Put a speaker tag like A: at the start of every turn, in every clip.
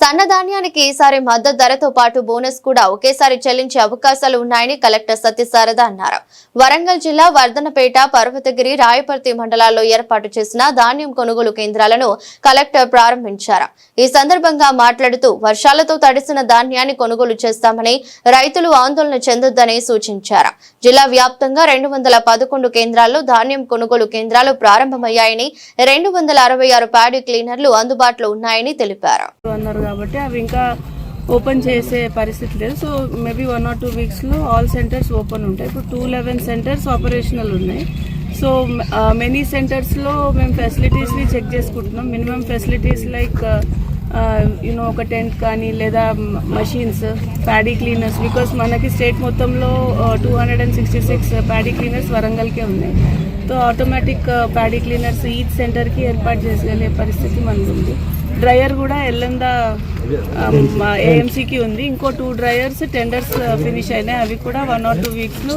A: సన్నధాన్యానికి ఈసారి మద్దతు ధరతో పాటు బోనస్ కూడా ఒకేసారి చెల్లించే అవకాశాలు ఉన్నాయని కలెక్టర్ సత్యశారద అన్నారు. వరంగల్ జిల్లా వర్ధనపేట, పర్వతగిరి, రాయపర్తి మండలాల్లో ఏర్పాటు చేసిన ధాన్యం కొనుగోలు కేంద్రాలను కలెక్టర్ ప్రారంభించారు. ఈ సందర్భంగా మాట్లాడుతూ వర్షాలతో తడిసిన ధాన్యాన్ని కొనుగోలు చేస్తామని, రైతులు ఆందోళన చెందొద్దని సూచించారు. జిల్లా వ్యాప్తంగా 211 కేంద్రాల్లో ధాన్యం కొనుగోలు కేంద్రాలు ప్రారంభమయ్యాయని, 266 ప్యాడీ క్లీనర్లు అందుబాటులో ఉన్నాయని తెలిపారు.
B: కాబట్టి అవి ఇంకా ఓపెన్ చేసే పరిస్థితి లేదు. సో మేబీ 1 or 2 weeks లో ఆల్ సెంటర్స్ ఓపెన్ ఉంటాయి. ఇప్పుడు 211 సెంటర్స్ ఆపరేషనల్ ఉన్నాయి. సో మెనీ సెంటర్స్లో మేము ఫెసిలిటీస్ని చెక్ చేసుకుంటున్నాం. మినిమం ఫెసిలిటీస్ లైక్ ఒక టెంట్ కానీ లేదా మషీన్స్, ప్యాడీ క్లీనర్స్, బికాస్ మనకి స్టేట్ మొత్తంలో 266 ప్యాడీ క్లీనర్స్ వరంగల్కే ఉన్నాయి. So automatic paddy cleaners each సెంటర్కి ఏర్పాటు చేసే పరిస్థితి మనకు ఉంది. డ్రయర్ కూడా ఎల్లందా ఏఎంసీకి ఉంది. ఇంకో 2 డ్రయర్స్ టెండర్స్ ఫినిష్ అయినాయి. అవి కూడా 1 or 2 weeks లో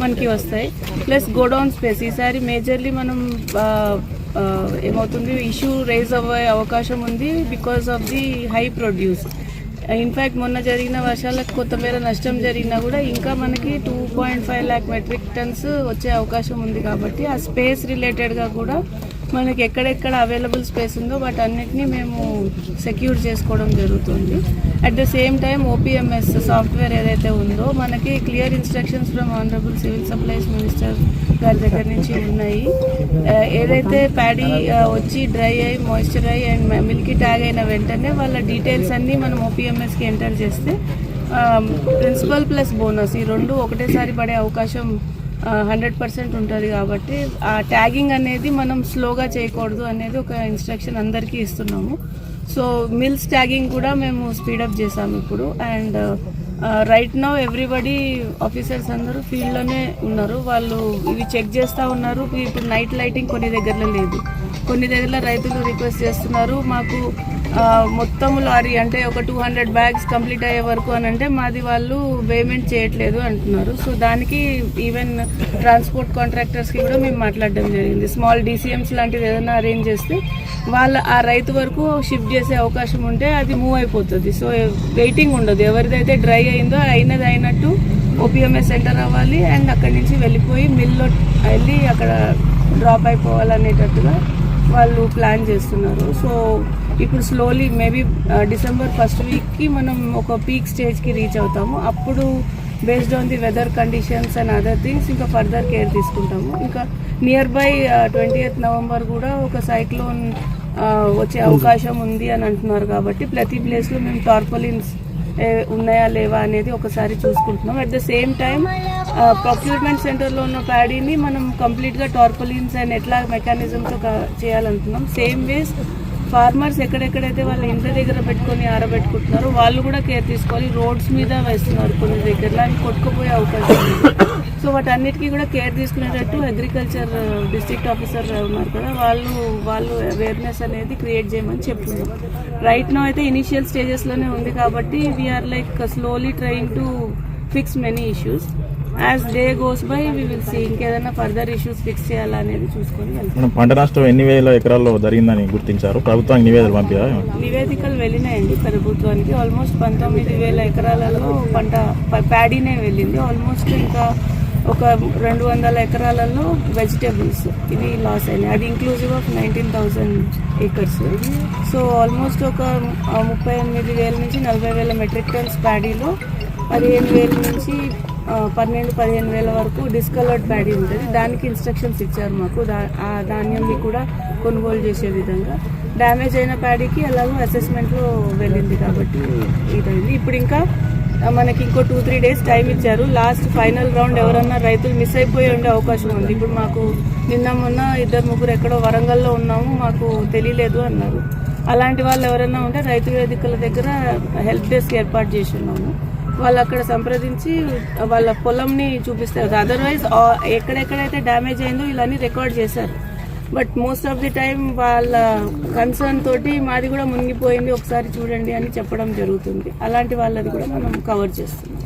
B: మనకి వస్తాయి. ప్లస్ గోడౌన్ స్పేస్ ఈసారి మేజర్లీ మనం ఏమవుతుంది, ఇష్యూ రైజ్ అయ్యే అవకాశం ఉంది because of the high produce. In fact మొన్న జరిగిన వర్షాలకు కొత్తమేర నష్టం జరిగినా కూడా ఇంకా మనకి 2.5 lakh మెట్రిక్ టన్స్ వచ్చే అవకాశం ఉంది. కాబట్టి ఆ స్పేస్ రిలేటెడ్గా కూడా మనకి ఎక్కడెక్కడ అవైలబుల్ స్పేస్ ఉందో వాటన్నిటినీ మేము సెక్యూర్ చేసుకోవడం జరుగుతుంది. At the same time OPMS software ఏదైతే ఉందో మనకి clear instructions from honourable civil supplies minister గారి దగ్గర నుంచి ఉన్నాయి. ఏదైతే ప్యాడీ వచ్చి డ్రై అయ్యి, మాయిశ్చర్ అయ్యి అండ్ మిల్కీ ట్యాగ్ అయిన వెంటనే వాళ్ళ డీటెయిల్స్ అన్నీ మనం ఓపీఎంఎస్కి ఎంటర్ చేస్తే ప్రిన్సిపల్ ప్లస్ బోనస్ ఈ రెండు ఒకటేసారి పడే అవకాశం 100% ఉంటుంది. కాబట్టి ఆ ట్యాగింగ్ అనేది మనం స్లోగా చేయకూడదు అనేది ఒక ఇన్స్ట్రక్షన్ అందరికీ ఇస్తున్నాము. సో మిల్స్ ట్యాగింగ్ కూడా మేము స్పీడప్ చేసాము ఇప్పుడు. And right now everybody officers అందరూ ఫీల్డ్లోనే ఉన్నారు. వాళ్ళు ఇవి చెక్ చేస్తూ ఉన్నారు. ఇప్పుడు నైట్ లైటింగ్ కొన్ని దగ్గరలో లేదు. కొన్ని దగ్గర రైతులు రిక్వెస్ట్ చేస్తున్నారు, మాకు మొత్తం లారీ అంటే ఒక 200 bags కంప్లీట్ అయ్యే వరకు అని అంటే మాది వాళ్ళు పేమెంట్ చేయట్లేదు అంటున్నారు. సో దానికి ఈవెన్ ట్రాన్స్పోర్ట్ కాంట్రాక్టర్స్కి కూడా మేము మాట్లాడడం జరిగింది. స్మాల్ DCMs లాంటిది ఏదైనా అరేంజ్ చేస్తే వాళ్ళ ఆ రైతు వరకు షిఫ్ట్ చేసే అవకాశం ఉంటే అది మూవ్ అయిపోతుంది. సో వెయిటింగ్ ఉండదు. ఎవరిదైతే డ్రై అయిందో అయినది అయినట్టు ఓపీఎంఎస్ సెంటర్ అవ్వాలి అండ్ అక్కడి నుంచి వెళ్ళిపోయి మిల్లో వెళ్ళి అక్కడ డ్రాప్ అయిపోవాలనేటట్టుగా వాళ్ళు ప్లాన్ చేస్తున్నారు. సో ఇప్పుడు స్లోలీ మేబీ December 1st weekకి మనం ఒక పీక్ స్టేజ్కి రీచ్ అవుతాము. అప్పుడు based on the weather conditions and other things ఇంకా ఫర్దర్ కేర్ తీసుకుంటాము. ఇంకా నియర్ బై 20th November కూడా ఒక సైక్లోన్ వచ్చే అవకాశం ఉంది అని అంటున్నారు. కాబట్టి ప్రతి ప్లేస్లో మేము టార్పోలిన్స్ ఉన్నాయా లేవా అనేది ఒకసారి చూసుకుంటున్నాం. At the same time procurement సెంటర్లో ఉన్న ప్యాడీని మనం కంప్లీట్గా టార్పోలిన్స్ అండ్ ఎట్లా మెకానిజంతో చేయాలనుకున్నాం. సేమ్ వేస్ ఫార్మర్స్ ఎక్కడెక్కడైతే వాళ్ళ ఇంటి దగ్గర పెట్టుకొని ఆరబెట్టుకుంటున్నారో వాళ్ళు కూడా కేర్ తీసుకోవాలి. రోడ్స్ మీద వేస్తున్నారు కొన్ని దగ్గరలో, అవి కొట్టుకుపోయే అవకాశం ఉంది. సో వాటన్నిటికీ కూడా కేర్ తీసుకునేటట్టు అగ్రికల్చర్ డిస్ట్రిక్ట్ ఆఫీసర్ ఉన్నారు కదా, వాళ్ళు అవేర్నెస్ అనేది క్రియేట్ చేయమని చెప్తున్నారు. రైట్ నో అయితే ఇనిషియల్ స్టేజెస్లోనే ఉంది కాబట్టి we are like slowly trying to fix many issues. As day goes by we will see ఇంకేదైనా ఫర్దర్ ఇష్యూస్ ఫిక్స్ చేయాలనేది చూసుకొని వెళ్తాం.
C: పంట నష్టం ఎన్ని వేల ఎకరాల్లో జరిగిందని గుర్తించారు? ప్రభుత్వానికి నివేదికలు పంపారా?
B: నివేదికలు వెళ్ళినాయండి ప్రభుత్వానికి. ఆల్మోస్ట్ 19,000 ఎకరాలలో పంట ప్యాడీనే వెళ్ళింది. ఆల్మోస్ట్ ఇంకా ఒక 200 ఎకరాలలో వెజిటేబుల్స్ ఇవి లాస్ అయినాయి. అది inclusive of 19,000 acres. So almost ఒక 38,000 నుంచి 40,000 మెట్రిక్ టన్స్ ప్యాడీలో 15,000 నుంచి 12-15,000 వరకు డిస్కలర్డ్ ప్యాడీ ఉంటుంది. దానికి ఇన్స్ట్రక్షన్స్ ఇచ్చారు మాకు. ఆ ధాన్యాన్ని కూడా కొనుగోలు చేసే విధంగా. డ్యామేజ్ అయిన ప్యాడీకి అలాగే అసెస్మెంట్లో వెళ్ళింది కాబట్టి ఇదైంది. ఇప్పుడు ఇంకా మనకి ఇంకో 2-3 days టైం ఇచ్చారు. లాస్ట్ ఫైనల్ రౌండ్ ఎవరన్నా రైతులు మిస్ అయిపోయి ఉండే అవకాశం ఉంది. ఇప్పుడు మాకు నిన్న మొన్న 2-3 ఎక్కడో వరంగల్లో ఉన్నాము, మాకు తెలియలేదు అన్నారు. అలాంటి వాళ్ళు ఎవరైనా ఉంటే రైతు వేదికల దగ్గర హెల్ప్ డెస్క్ ఏర్పాటు చేసి ఉన్నాము. వాళ్ళు అక్కడ సంప్రదించి వాళ్ళ పొలంని చూపిస్తారు. అదర్వైజ్ ఎక్కడెక్కడైతే డ్యామేజ్ అయిందో ఇలాని రికార్డ్ చేశారు. But most of the time వాళ్ళ కన్సర్న్ తోటి మాది కూడా మునిగిపోయింది ఒకసారి చూడండి అని చెప్పడం జరుగుతుంది. అలాంటి వాళ్ళది కూడా మనం కవర్ చేస్తున్నాం.